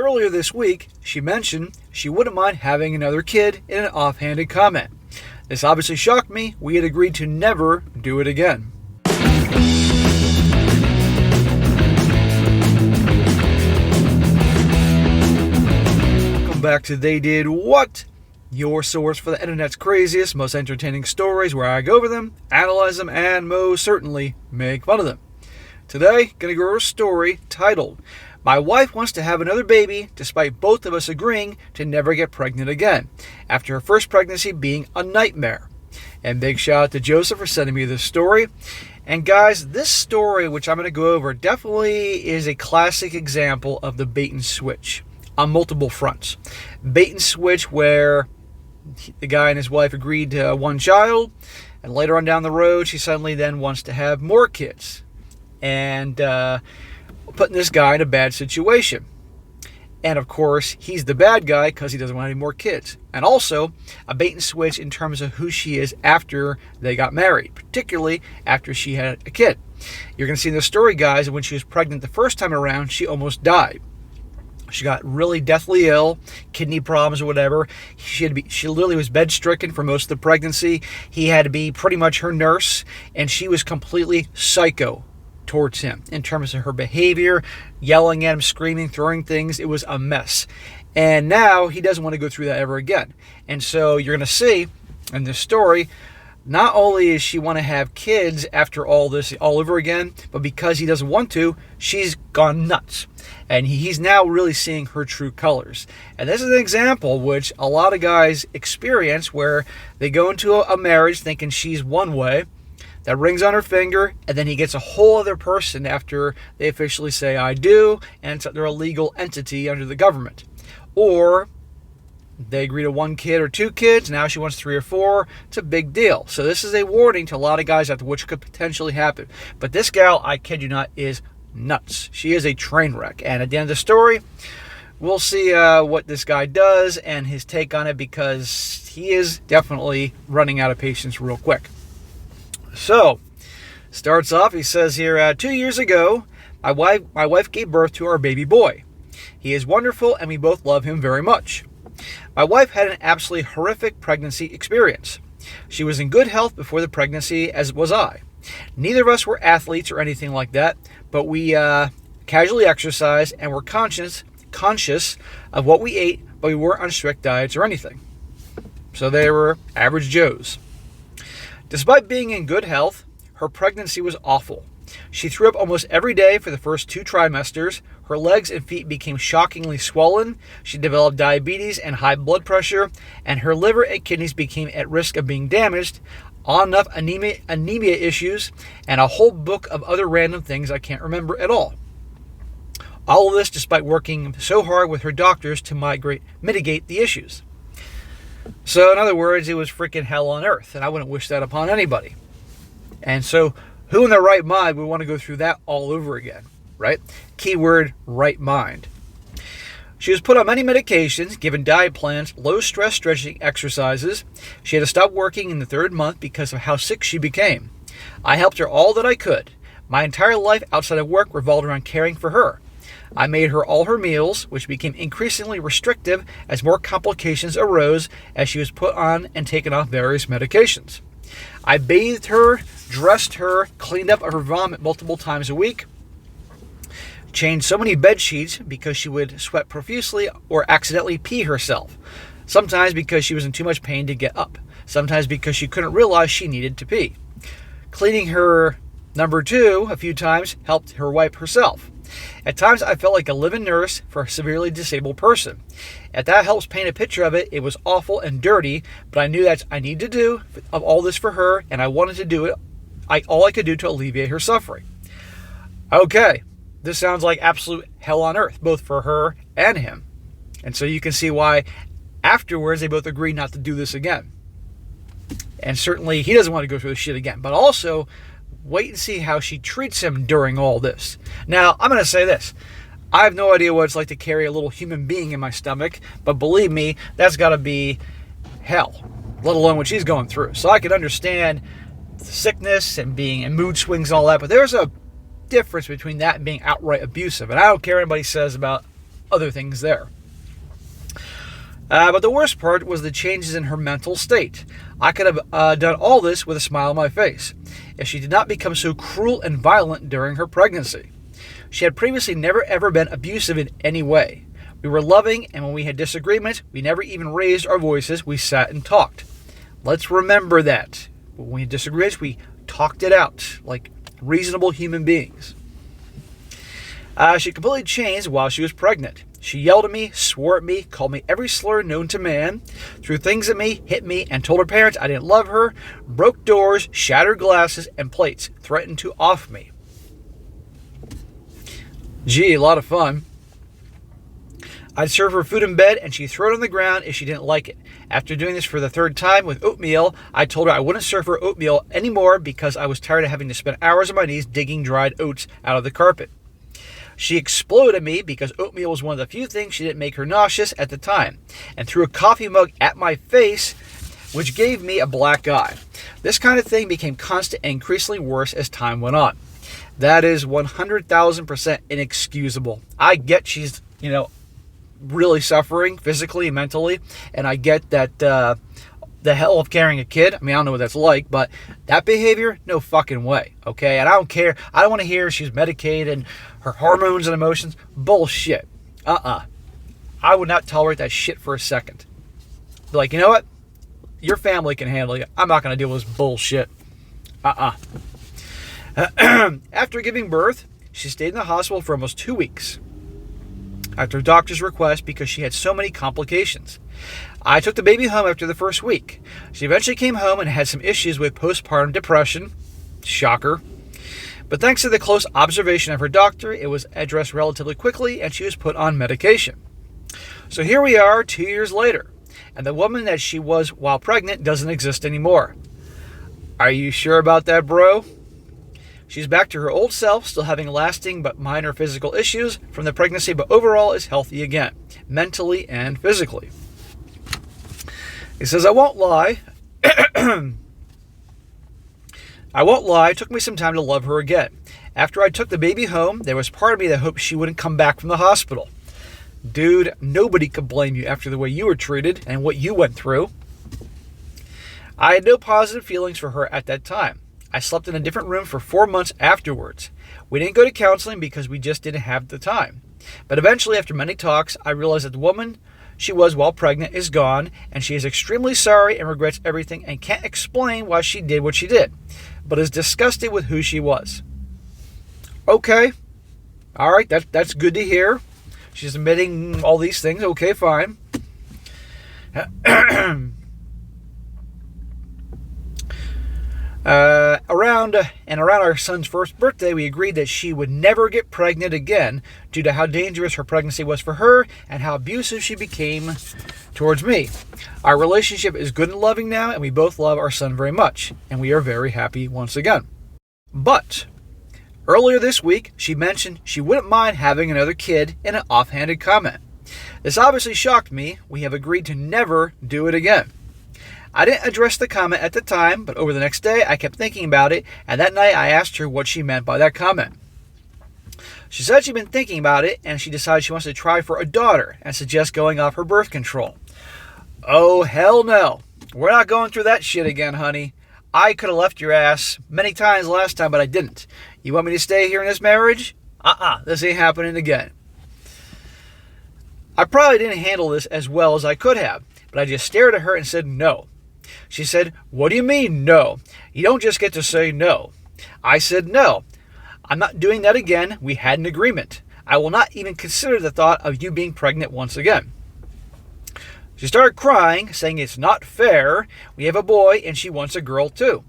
earlier this week, she mentioned she wouldn't mind having another kid in an offhanded comment. This obviously shocked me. We had agreed to never do it again. Welcome back to They Did What? Your source for the internet's craziest, most entertaining stories, where I go over them, analyze them, and most certainly make fun of them. Today, gonna go over a story titled, "My wife wants to have another baby despite both of us agreeing to never get pregnant again, after her first pregnancy being a nightmare." And big shout out to Joseph for sending me this story. And guys, this story, which I'm going to go over, definitely is a classic example of the bait and switch on multiple fronts. Bait and switch where the guy and his wife agreed to one child, and later on down the road, she suddenly then wants to have more kids. And putting this guy in a bad situation. And of course, he's the bad guy because he doesn't want any more kids. And also, a bait and switch in terms of who she is after they got married, particularly after she had a kid. You're going to see in the story, guys, when she was pregnant the first time around, she almost died. She got really deathly ill, kidney problems or whatever. She literally was bed-stricken for most of the pregnancy. He had to be pretty much her nurse, and she was completely psycho towards him in terms of her behavior, yelling at him, screaming, throwing things. It was a mess. And now he doesn't want to go through that ever again. And so you're going to see in this story, not only does she want to have kids after all this all over again, but because he doesn't want to, she's gone nuts. And he's now really seeing her true colors. And this is an example which a lot of guys experience where they go into a marriage thinking she's one way, that rings on her finger, and then he gets a whole other person after they officially say, "I do," and they're a legal entity under the government. Or they agree to one kid or two kids, now she wants 3 or 4. It's a big deal. So this is a warning to a lot of guys out there, which could potentially happen. But this gal, I kid you not, is nuts. She is a train wreck. And at the end of the story, we'll see what this guy does and his take on it, because he is definitely running out of patience real quick. So, starts off, he says here, 2 years ago, my wife gave birth to our baby boy. He is wonderful and we both love him very much. My wife had an absolutely horrific pregnancy experience. She was in good health before the pregnancy, as was I. Neither of us were athletes or anything like that, but we casually exercised and were conscious of what we ate, but we weren't on strict diets or anything. So they were average Joes. Despite being in good health, her pregnancy was awful. She threw up almost every day for the first 2 trimesters. Her legs and feet became shockingly swollen. She developed diabetes and high blood pressure, and her liver and kidneys became at risk of being damaged. On enough anemia issues, and a whole book of other random things I can't remember at all. All of this despite working so hard with her doctors to mitigate the issues. So in other words, it was freaking hell on earth, and I wouldn't wish that upon anybody. And so who in their right mind would want to go through that all over again, right? Keyword, right mind. She was put on many medications, given diet plans, low-stress stretching exercises. She had to stop working in the 3rd month because of how sick she became. I helped her all that I could. My entire life outside of work revolved around caring for her. I made her all her meals, which became increasingly restrictive as more complications arose as she was put on and taken off various medications. I bathed her, dressed her, cleaned up her vomit multiple times a week, changed so many bed sheets because she would sweat profusely or accidentally pee herself, sometimes because she was in too much pain to get up, sometimes because she couldn't realize she needed to pee. Cleaning her number 2 a few times helped her wipe herself. At times, I felt like a living nurse for a severely disabled person. If that helps paint a picture of it, it was awful and dirty, but I knew that I needed to do of all this for her, and I wanted to do it, all I could do to alleviate her suffering. Okay, this sounds like absolute hell on earth, both for her and him. And so you can see why afterwards they both agreed not to do this again. And certainly he doesn't want to go through this shit again, but also wait and see how she treats him during all this. Now, I'm going to say this. I have no idea what it's like to carry a little human being in my stomach, but believe me, that's got to be hell, let alone what she's going through. So I can understand the sickness and being in mood swings and all that, but there's a difference between that and being outright abusive. And I don't care what anybody says about other things there. But the worst part was the changes in her mental state. I could have done all this with a smile on my face if she did not become so cruel and violent during her pregnancy. She had previously never ever been abusive in any way. We were loving, and when we had disagreements, we never even raised our voices. We sat and talked. Let's remember that. When we had disagreements, we talked it out like reasonable human beings. She completely changed while she was pregnant. She yelled at me, swore at me, called me every slur known to man, threw things at me, hit me, and told her parents I didn't love her, broke doors, shattered glasses and plates, threatened to off me. Gee, a lot of fun. I'd serve her food in bed and she'd throw it on the ground if she didn't like it. After doing this for the third time with oatmeal, I told her I wouldn't serve her oatmeal anymore because I was tired of having to spend hours on my knees digging dried oats out of the carpet. She exploded at me because oatmeal was one of the few things she didn't make her nauseous at the time, and threw a coffee mug at my face, which gave me a black eye. This kind of thing became constant and increasingly worse as time went on. That is 100,000% inexcusable. I get she's, really suffering physically and mentally, and I get that the hell of carrying a kid. I mean, I don't know what that's like, but that behavior, no fucking way, okay? And I don't care. I don't want to hear she's medicated and her hormones and emotions. Bullshit. I would not tolerate that shit for a second. Be like, you know what? Your family can handle you. I'm not going to deal with this bullshit. After giving birth, she stayed in the hospital for almost 2 weeks after a doctor's request because she had so many complications. I took the baby home after the first week. She eventually came home and had some issues with postpartum depression. Shocker. But thanks to the close observation of her doctor, it was addressed relatively quickly and she was put on medication. So here we are 2 years later, and the woman that she was while pregnant doesn't exist anymore. Are you sure about that, bro? She's back to her old self, still having lasting but minor physical issues from the pregnancy, but overall is healthy again, mentally and physically. He says, I won't lie. It took me some time to love her again. After I took the baby home, there was part of me that hoped she wouldn't come back from the hospital. Dude, nobody could blame you after the way you were treated and what you went through. I had no positive feelings for her at that time. I slept in a different room for 4 months afterwards. We didn't go to counseling because we just didn't have the time. But eventually, after many talks, I realized that the woman she was while pregnant is gone, and she is extremely sorry and regrets everything and can't explain why she did what she did, but is disgusted with who she was. Okay. All right, that's good to hear. She's admitting all these things. Okay, fine. Around our son's first birthday, we agreed that she would never get pregnant again due to how dangerous her pregnancy was for her and how abusive she became towards me. Our relationship is good and loving now, and we both love our son very much, and we are very happy once again. But earlier this week, she mentioned she wouldn't mind having another kid in an offhanded comment. This obviously shocked me. We have agreed to never do it again. I didn't address the comment at the time, but over the next day, I kept thinking about it, and that night I asked her what she meant by that comment. She said she'd been thinking about it, and she decided she wants to try for a daughter and suggests going off her birth control. Oh, hell no. We're not going through that shit again, honey. I could have left your ass many times last time, but I didn't. You want me to stay here in this marriage? This ain't happening again. I probably didn't handle this as well as I could have, but I just stared at her and said no. She said, "What do you mean, no? You don't just get to say no." I said, "No, I'm not doing that again. We had an agreement. I will not even consider the thought of you being pregnant once again." She started crying, saying it's not fair. We have a boy and she wants a girl too.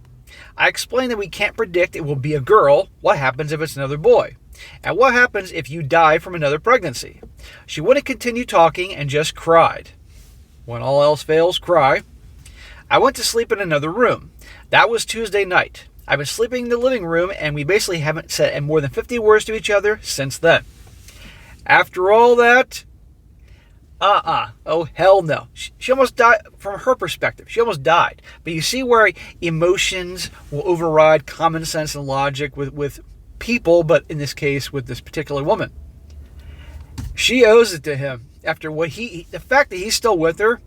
I explained that we can't predict it will be a girl. What happens if it's another boy? And what happens if you die from another pregnancy? She wouldn't continue talking and just cried. When all else fails, cry. I went to sleep in another room. That was Tuesday night. I've been sleeping in the living room, and we basically haven't said more than 50 words to each other since then. After all that, oh hell no. She almost died. From her perspective, she almost died. But you see where emotions will override common sense and logic with people, but in this case with this particular woman. She owes it to him. After the fact that he's still with her,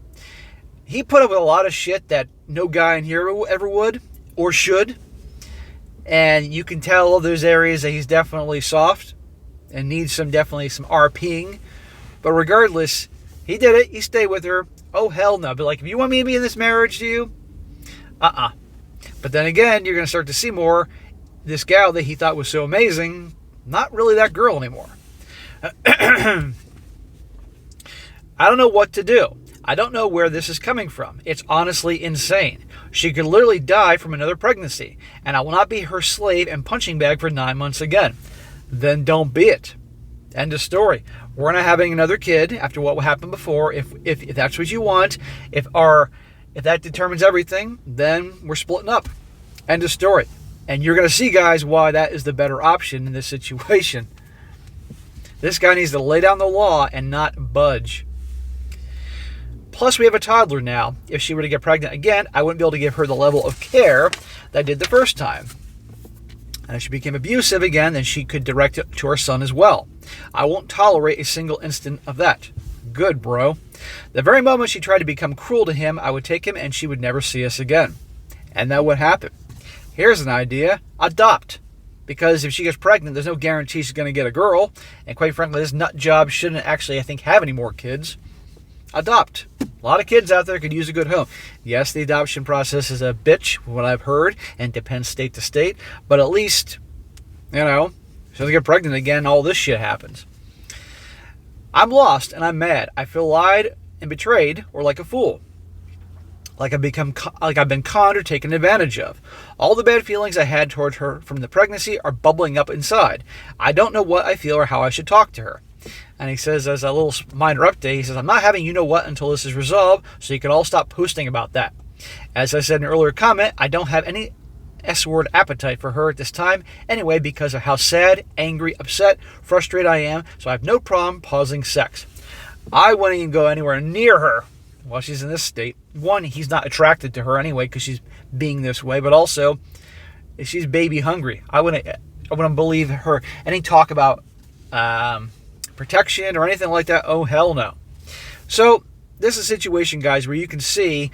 he put up with a lot of shit that no guy in here ever would or should. And you can tell there's areas that he's definitely soft and needs definitely some RPing. But regardless, he did it. He stayed with her. Oh, hell no. But like, if you want me to be in this marriage to you, But then again, you're going to start to see more. This gal that he thought was so amazing, not really that girl anymore. I don't know what to do. I don't know where this is coming from. It's honestly insane. She could literally die from another pregnancy, and I will not be her slave and punching bag for 9 months again. Then don't be it. End of story. We're not having another kid after what happened before. If that's what you want, if that determines everything, then we're splitting up. End of story. And you're going to see, guys, why that is the better option in this situation. This guy needs to lay down the law and not budge. Plus, we have a toddler now. If she were to get pregnant again, I wouldn't be able to give her the level of care that I did the first time. And if she became abusive again, then she could direct it to her son as well. I won't tolerate a single instant of that. Good, bro. The very moment she tried to become cruel to him, I would take him and she would never see us again. And that would happen. Here's an idea. Adopt. Because if she gets pregnant, there's no guarantee she's going to get a girl. And quite frankly, this nut job shouldn't actually, I think, have any more kids. Adopt. A lot of kids out there could use a good home. Yes, the adoption process is a bitch, what I've heard, and depends state to state. But at least, she doesn't get pregnant again, all this shit happens. I'm lost and I'm mad. I feel lied and betrayed, or like a fool. Like I've been conned or taken advantage of. All the bad feelings I had toward her from the pregnancy are bubbling up inside. I don't know what I feel or how I should talk to her. And he says, as a little minor update, he says, I'm not having you-know-what until this is resolved, so you can all stop posting about that. As I said in an earlier comment, I don't have any S-word appetite for her at this time anyway because of how sad, angry, upset, frustrated I am, so I have no problem pausing sex. I wouldn't even go anywhere near her while she's in this state. One, he's not attracted to her anyway because she's being this way, but also, she's baby hungry. I wouldn't believe her. Any talk about protection or anything like that, oh hell no. So this is a situation, guys, where you can see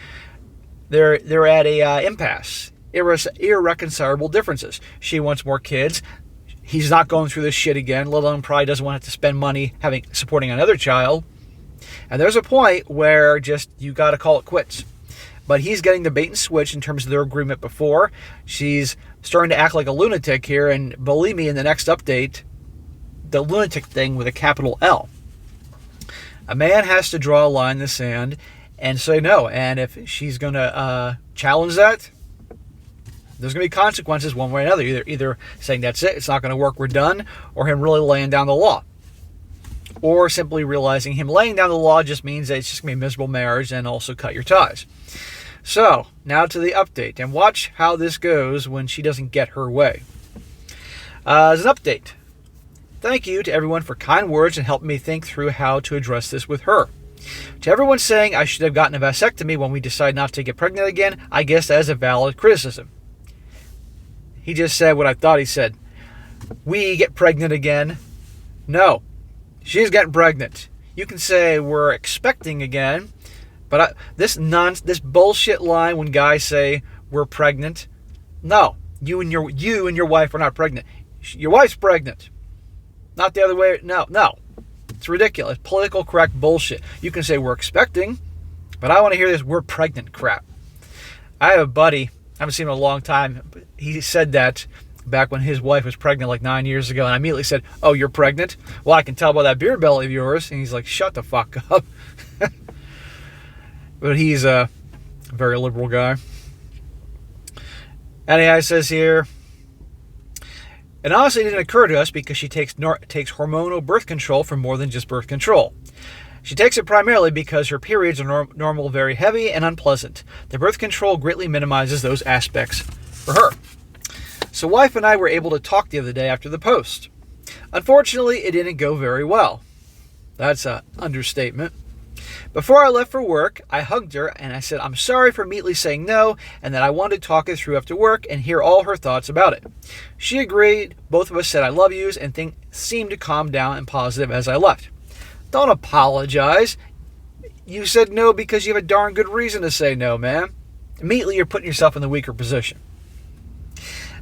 they're at a impasse, irreconcilable differences. She wants more kids. He's not going through this shit again, let alone probably doesn't want to spend money supporting another child. And there's a point where just you got to call it quits. But he's getting the bait and switch in terms of their agreement before. She's starting to act like a lunatic here, and believe me, in the next update, the lunatic thing with a capital L. A man has to draw a line in the sand and say no. And if she's going to challenge that, there's going to be consequences one way or another. Either saying that's it, it's not going to work, we're done, or him really laying down the law. Or simply realizing him laying down the law just means that it's just going to be a miserable marriage and also cut your ties. So, now to the update. And watch how this goes when she doesn't get her way. As an update, thank you to everyone for kind words and helping me think through how to address this with her. To everyone saying I should have gotten a vasectomy when we decide not to get pregnant again, I guess that is a valid criticism. He just said what I thought he said. We get pregnant again. No. She's getting pregnant. You can say we're expecting again, but this bullshit line when guys say we're pregnant, no, you and your wife are not pregnant. Your wife's pregnant, not the other way. No, it's ridiculous. Political correct bullshit. You can say we're expecting, but I want to hear this we're pregnant crap. I have a buddy, I haven't seen him in a long time. But he said that back when his wife was pregnant like 9 years ago, and I immediately said, oh, you're pregnant? Well, I can tell by that beer belly of yours. And he's like, shut the fuck up. But he's a very liberal guy. Anyhow, it says here, it honestly didn't occur to us because she takes hormonal birth control for more than just birth control. She takes it primarily because her periods are normal, very heavy, and unpleasant. The birth control greatly minimizes those aspects for her. So wife and I were able to talk the other day after the post. Unfortunately, it didn't go very well. That's an understatement. Before I left for work, I hugged her and I said I'm sorry for immediately saying no and that I wanted to talk it through after work and hear all her thoughts about it. She agreed. Both of us said I love yous and things seemed to calm down and positive as I left. Don't apologize. You said no because you have a darn good reason to say no, man. Immediately you're putting yourself in the weaker position.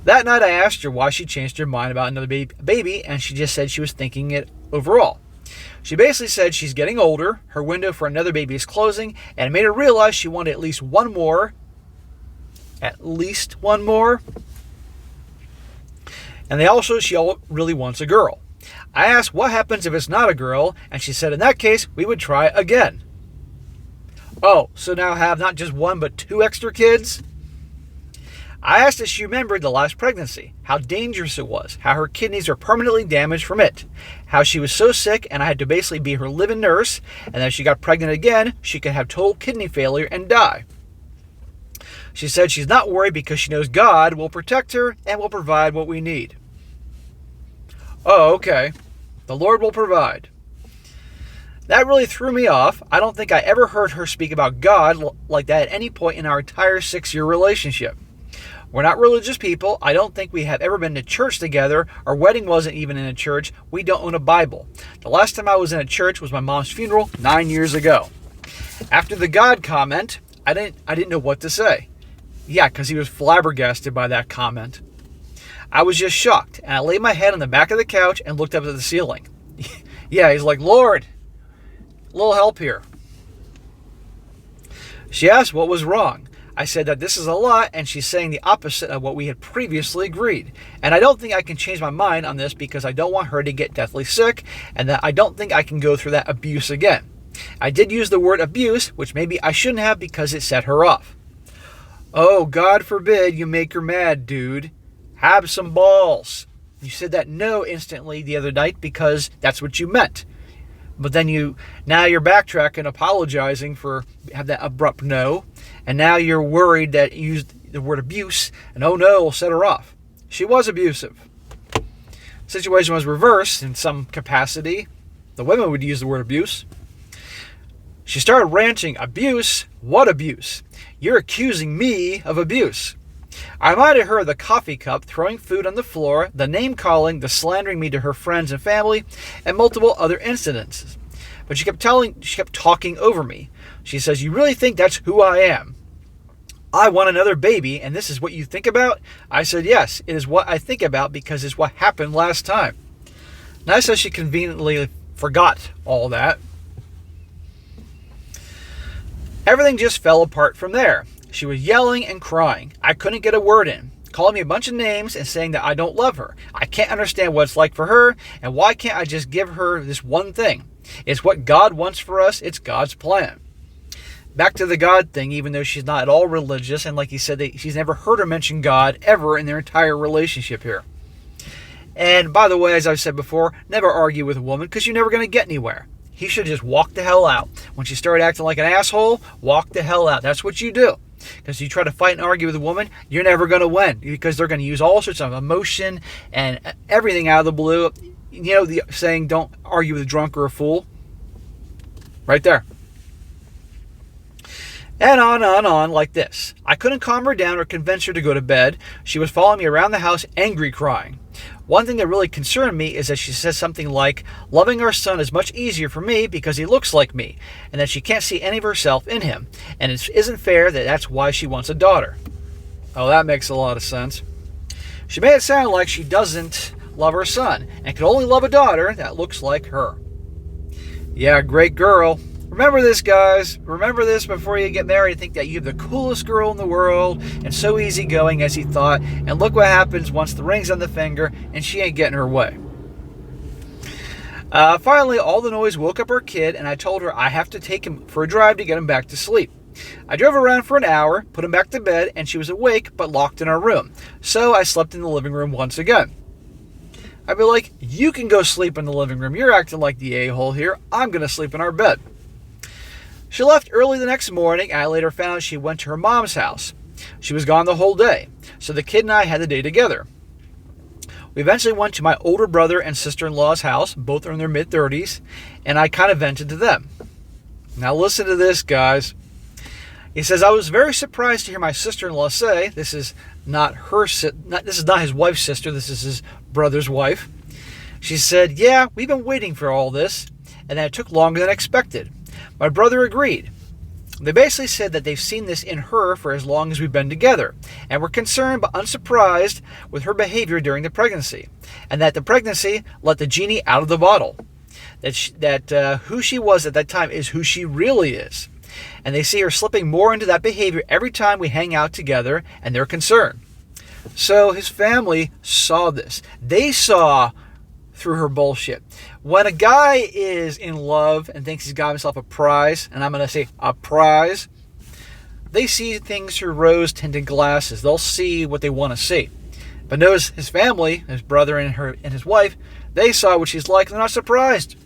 That night I asked her why she changed her mind about another baby, and she just said she was thinking it overall. She basically said she's getting older, her window for another baby is closing, and it made her realize she wanted at least one more. At least one more. And she really wants a girl. I asked what happens if it's not a girl, and she said in that case we would try again. Oh, so now have not just one but 2 extra kids? I asked if she remembered the last pregnancy, how dangerous it was, how her kidneys are permanently damaged from it, how she was so sick and I had to basically be her live-in nurse, and that if she got pregnant again, she could have total kidney failure and die. She said she's not worried because she knows God will protect her and will provide what we need. Oh, okay. The Lord will provide. That really threw me off. I don't think I ever heard her speak about God like that at any point in our entire 6-year relationship. We're not religious people. I don't think we have ever been to church together. Our wedding wasn't even in a church. We don't own a Bible. The last time I was in a church was my mom's funeral 9 years ago. After the God comment, I didn't know what to say. Yeah, because he was flabbergasted by that comment. I was just shocked, and I laid my head on the back of the couch and looked up at the ceiling. Yeah, he's like, Lord, a little help here. She asked what was wrong. I said that this is a lot, and she's saying the opposite of what we had previously agreed. And I don't think I can change my mind on this because I don't want her to get deathly sick, and that I don't think I can go through that abuse again. I did use the word abuse, which maybe I shouldn't have because it set her off. Oh, God forbid you make her mad, dude. Have some balls. You said that no instantly the other night because that's what you meant. But then now you're backtracking, apologizing for have that abrupt no. And now you're worried that you used the word abuse, and oh no, will set her off. She was abusive. The situation was reversed in some capacity. The women would use the word abuse. She started ranting, abuse? What abuse? You're accusing me of abuse. I reminded her of the coffee cup, throwing food on the floor, the name-calling, the slandering me to her friends and family, and multiple other incidences. But she kept talking over me. She says, you really think that's who I am? I want another baby, and this is what you think about? I said, yes, it is what I think about because it's what happened last time. And I said she conveniently forgot all that. Everything just fell apart from there. She was yelling and crying. I couldn't get a word in, calling me a bunch of names and saying that I don't love her. I can't understand what it's like for her, and why can't I just give her this one thing? It's what God wants for us. It's God's plan. Back to the God thing, even though she's not at all religious, and like he said, she's never heard her mention God ever in their entire relationship here. And by the way, as I've said before, never argue with a woman because you're never going to get anywhere. He should just walk the hell out. When she started acting like an asshole, walk the hell out. That's what you do. Because you try to fight and argue with a woman, you're never going to win. Because they're going to use all sorts of emotion and everything out of the blue. You know the saying, don't argue with a drunk or a fool? Right there. And on, like this. I couldn't calm her down or convince her to go to bed. She was following me around the house, angry, crying. One thing that really concerned me is that she says something like, loving our son is much easier for me because he looks like me, and that she can't see any of herself in him, and it isn't fair that that's why she wants a daughter. Oh, that makes a lot of sense. She made it sound like she doesn't love her son, and can only love a daughter that looks like her. Yeah, great girl. Remember this, guys. Remember this before you get married. Think that you have the coolest girl in the world and so easygoing as he thought. And look what happens once the ring's on the finger and she ain't getting her way. Finally, all the noise woke up our kid, and I told her I have to take him for a drive to get him back to sleep. I drove around for an hour, put him back to bed, and she was awake but locked in our room. So I slept in the living room once again. I'd be like, you can go sleep in the living room. You're acting like the a-hole here. I'm going to sleep in our bed. She left early the next morning, and I later found out she went to her mom's house. She was gone the whole day, so the kid and I had the day together. We eventually went to my older brother and sister-in-law's house. Both are in their mid-30s, and I kind of vented to them. Now listen to this, guys. He says, I was very surprised to hear my sister-in-law say, this is not his wife's sister, this is his brother's wife. She said, yeah, we've been waiting for all this. and that it took longer than expected. My brother agreed. They basically said that they've seen this in her for as long as we've been together, and were concerned but unsurprised with her behavior during the pregnancy, and that the pregnancy let the genie out of the bottle. That who she was at that time is who she really is. And they see her slipping more into that behavior every time we hang out together, and they're concerned. So his family saw this. They saw through her bullshit. When a guy is in love and thinks he's got himself a prize, and I'm going to say a prize, they see things through rose-tinted glasses. They'll see what they want to see. But notice his family, his brother and his wife, they saw what she's like, and they're not surprised.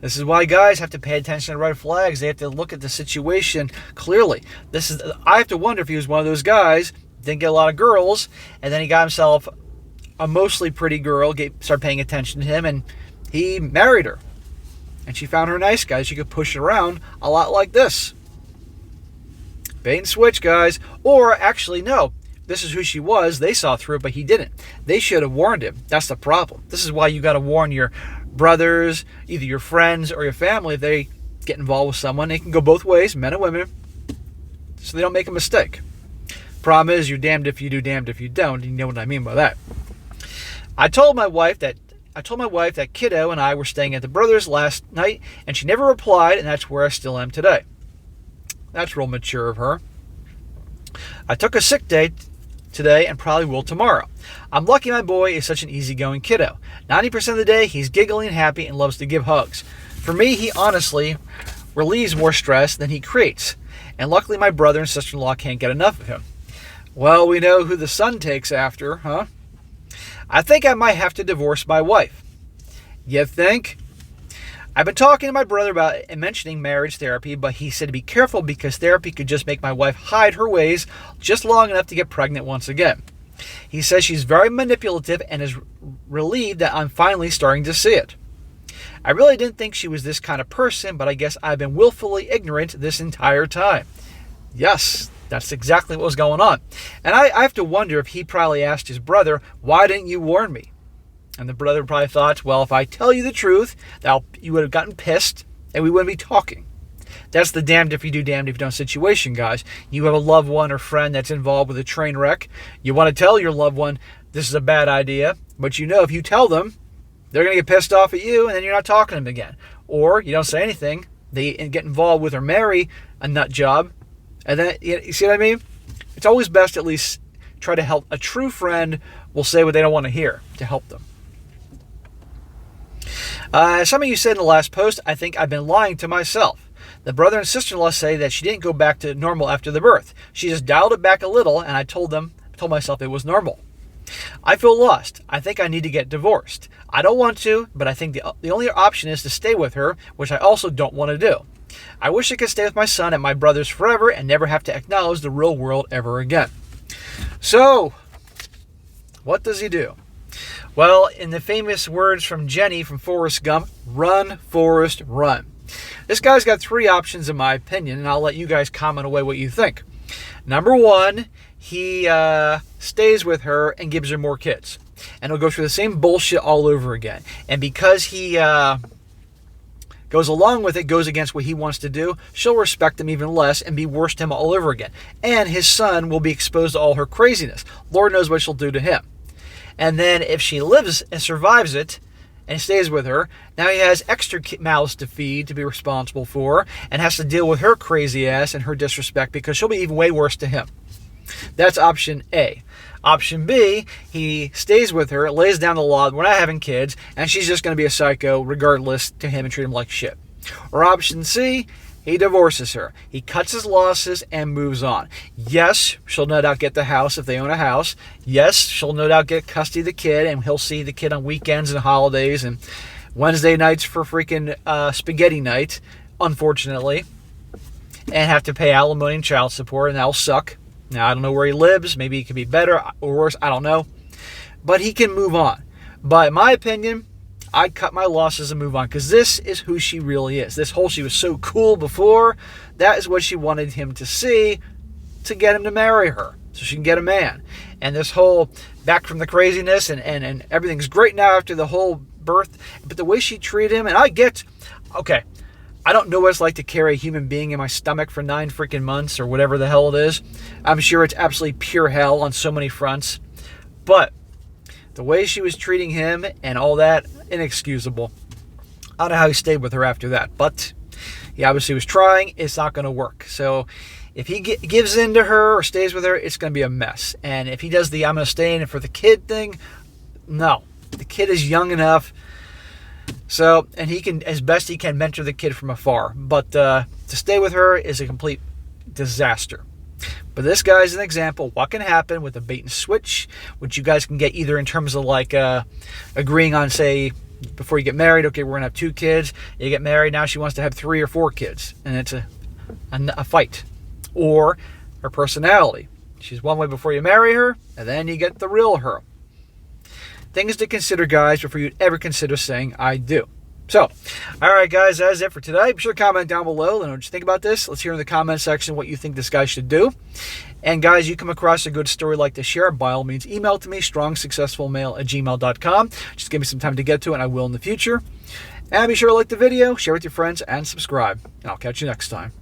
This is why guys have to pay attention to red flags. They have to look at the situation clearly. I have to wonder if he was one of those guys, didn't get a lot of girls, and then he got himself a mostly pretty girl, started paying attention to him, and he married her. And she found her a nice guy. She could push it around a lot like this. Bait and switch, guys. Or actually, no. This is who she was. They saw through it, but he didn't. They should have warned him. That's the problem. This is why you got to warn your brothers, either your friends or your family, if they get involved with someone. They can go both ways, men and women, so they don't make a mistake. Problem is, you're damned if you do, damned if you don't. You know what I mean by that. I told my wife that Kiddo and I were staying at the brothers last night, and she never replied, and that's where I still am today. That's real mature of her. I took a sick day today and probably will tomorrow. I'm lucky my boy is such an easygoing kiddo. 90% of the day, he's giggling, happy, and loves to give hugs. For me, he honestly relieves more stress than he creates. And luckily, my brother and sister-in-law can't get enough of him. Well, we know who the son takes after, huh? I think I might have to divorce my wife. You think? I've been talking to my brother about it and mentioning marriage therapy, but he said to be careful because therapy could just make my wife hide her ways just long enough to get pregnant once again. He says she's very manipulative and is relieved that I'm finally starting to see it. I really didn't think she was this kind of person, but I guess I've been willfully ignorant this entire time. Yes, that's exactly what was going on. And I have to wonder if he probably asked his brother, why didn't you warn me? And the brother probably thought, well, if I tell you the truth, you would have gotten pissed and we wouldn't be talking. That's the damned if you do, damned if you don't situation, guys. You have a loved one or friend that's involved with a train wreck. You want to tell your loved one this is a bad idea, but you know if you tell them, they're going to get pissed off at you and then you're not talking to them again. Or you don't say anything, they get involved with or marry a nut job, and then, you see what I mean? It's always best to at least try to help. A true friend will say what they don't want to hear to help them. Some of you said in the last post, I think I've been lying to myself. The brother and sister-in-law say that she didn't go back to normal after the birth. She just dialed it back a little, and I told myself it was normal. I feel lost. I think I need to get divorced. I don't want to, but I think the only option is to stay with her, which I also don't want to do. I wish I could stay with my son at my brother's forever and never have to acknowledge the real world ever again. So, what does he do? Well, in the famous words from Jenny from Forrest Gump, run, Forrest, run. This guy's got three options in my opinion, and I'll let you guys comment away what you think. Number one, he stays with her and gives her more kids. And he'll go through the same bullshit all over again. And because he goes along with it, goes against what he wants to do, she'll respect him even less and be worse to him all over again. And his son will be exposed to all her craziness. Lord knows what she'll do to him. And then if she lives and survives it and stays with her, now he has extra mouths to feed, to be responsible for, and has to deal with her crazy ass and her disrespect because she'll be even way worse to him. That's option A. Option B, he stays with her, lays down the law, we're not having kids, and she's just going to be a psycho regardless to him and treat him like shit. Or option C, he divorces her. He cuts his losses and moves on. Yes, she'll no doubt get the house if they own a house. Yes, she'll no doubt get custody of the kid, and he'll see the kid on weekends and holidays and Wednesday nights for freaking spaghetti night, unfortunately, and have to pay alimony and child support, and that'll suck. Now, I don't know where he lives. Maybe he could be better or worse. I don't know. But he can move on. But in my opinion, I'd cut my losses and move on because this is who she really is. This whole she was so cool before, that is what she wanted him to see to get him to marry her so she can get a man. And this whole back from the craziness and everything's great now after the whole birth, but the way she treated him, and okay, I don't know what it's like to carry a human being in my stomach for 9 freaking months or whatever the hell it is. I'm sure it's absolutely pure hell on so many fronts. But the way she was treating him and all that, inexcusable. I don't know how he stayed with her after that, but he obviously was trying. It's not going to work. So if he gives in to her or stays with her, it's going to be a mess. And if he does the I'm going to stay in for the kid thing, no. The kid is young enough. So, and he can, as best he can, mentor the kid from afar. But to stay with her is a complete disaster. But this guy's an example of what can happen with a bait and switch, which you guys can get either in terms of like agreeing on, say, before you get married, okay, we're going to have 2 kids. You get married, now she wants to have 3 or 4 kids. And it's a fight. Or her personality. She's one way before you marry her, and then you get the real her. Things to consider, guys, before you'd ever consider saying, I do. So, all right, guys, that's it for today. Be sure to comment down below. Let me know what you think about this. Let's hear in the comment section what you think this guy should do. And, guys, you come across a good story like to share, by all means, email to me, strongsuccessfulmale@gmail.com. Just give me some time to get to it, and I will in the future. And be sure to like the video, share with your friends, and subscribe. And I'll catch you next time.